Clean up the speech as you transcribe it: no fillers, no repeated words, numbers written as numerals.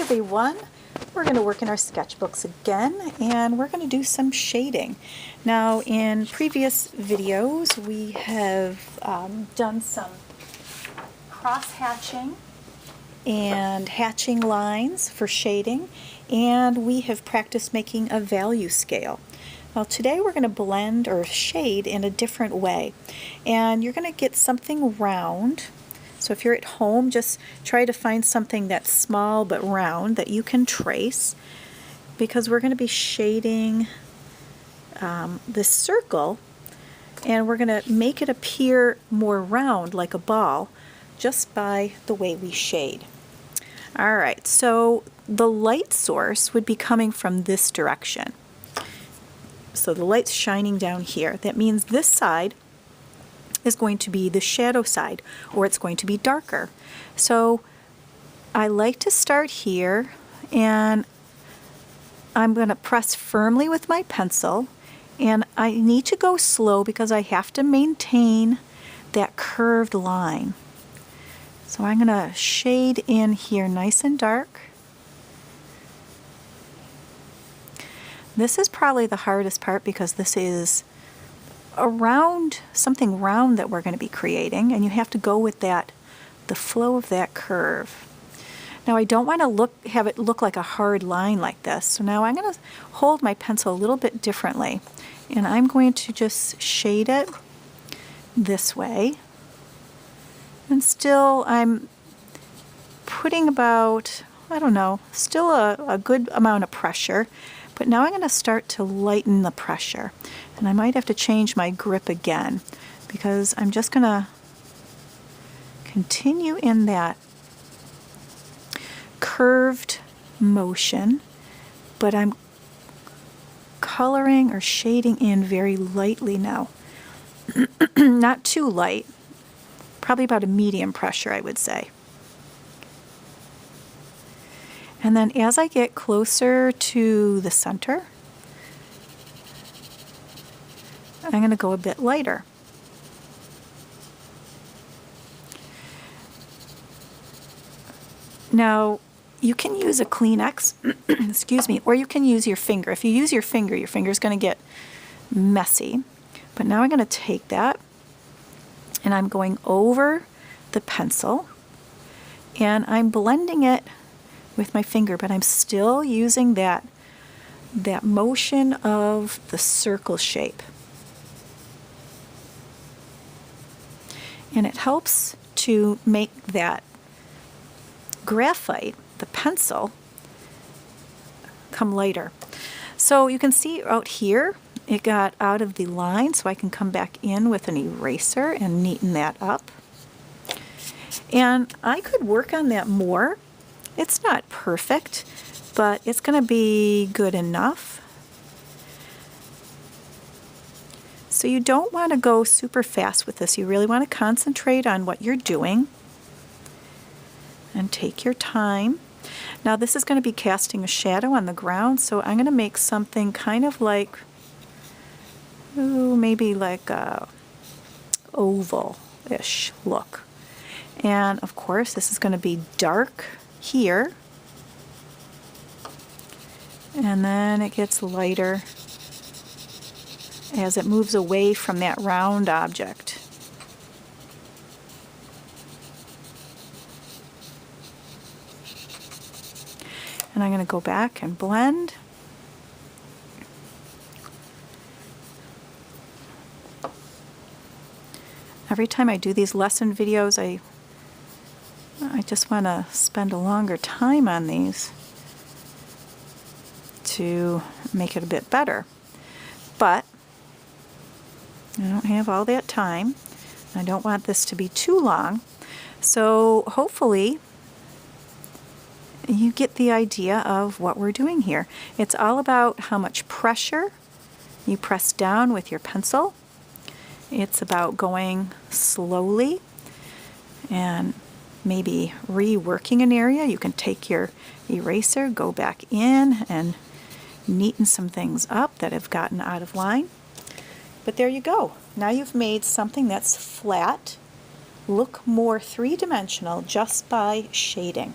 everyone. We're going to work in our sketchbooks again, and we're going to do some shading. Now, in previous videos, we have done some cross-hatching and hatching lines for shading, and we have practiced making a value scale. Well, today we're going to blend or shade in a different way, and you're going to get something round. So if you're at home, just try to find something that's small but round that you can trace, because we're going to be shading this circle, and we're going to make it appear more round like a ball just by the way we shade. Alright, so the light source would be coming from this direction. So the light's shining down here. That means this side is going to be the shadow side, or it's going to be darker. So I like to start here, and I'm going to press firmly with my pencil, and I need to go slow because I have to maintain that curved line. So I'm going to shade in here nice and dark. This is probably the hardest part because this is something round that we're going to be creating, and you have to go with the flow of that curve. Now I don't want to have it look like a hard line like this, so now I'm going to hold my pencil a little bit differently, and I'm going to just shade it this way, and still I'm putting about, I don't know, still a good amount of pressure. But now I'm going to start to lighten the pressure. And I might have to change my grip again, because I'm just going to continue in that curved motion, but I'm coloring or shading in very lightly now. Not too light, probably about a medium pressure, I would say. And then as I get closer to the center, I'm going to go a bit lighter. Now, you can use a Kleenex, excuse me, or you can use your finger. If you use your finger's going to get messy. But now I'm going to take that, and I'm going over the pencil, and I'm blending it with my finger, but I'm still using that motion of the circle shape. And it helps to make that graphite, the pencil, come lighter. So you can see out here, it got out of the line, so I can come back in with an eraser and neaten that up. And I could work on that more. It's not perfect, but it's going to be good enough. So you don't want to go super fast with this. You really want to concentrate on what you're doing and take your time. Now this is going to be casting a shadow on the ground, so I'm going to make something kind of like, maybe like a oval-ish look. And of course this is going to be dark here, and then it gets lighter as it moves away from that round object. And I'm going to go back and blend. Every time I do these lesson videos, I just want to spend a longer time on these to make it a bit better. But I don't have all that time. I don't want this to be too long. So hopefully you get the idea of what we're doing here. It's all about how much pressure you press down with your pencil. It's about going slowly and maybe reworking an area. You can take your eraser, go back in, and neaten some things up that have gotten out of line. But there you go. Now you've made something that's flat, look more three-dimensional just by shading.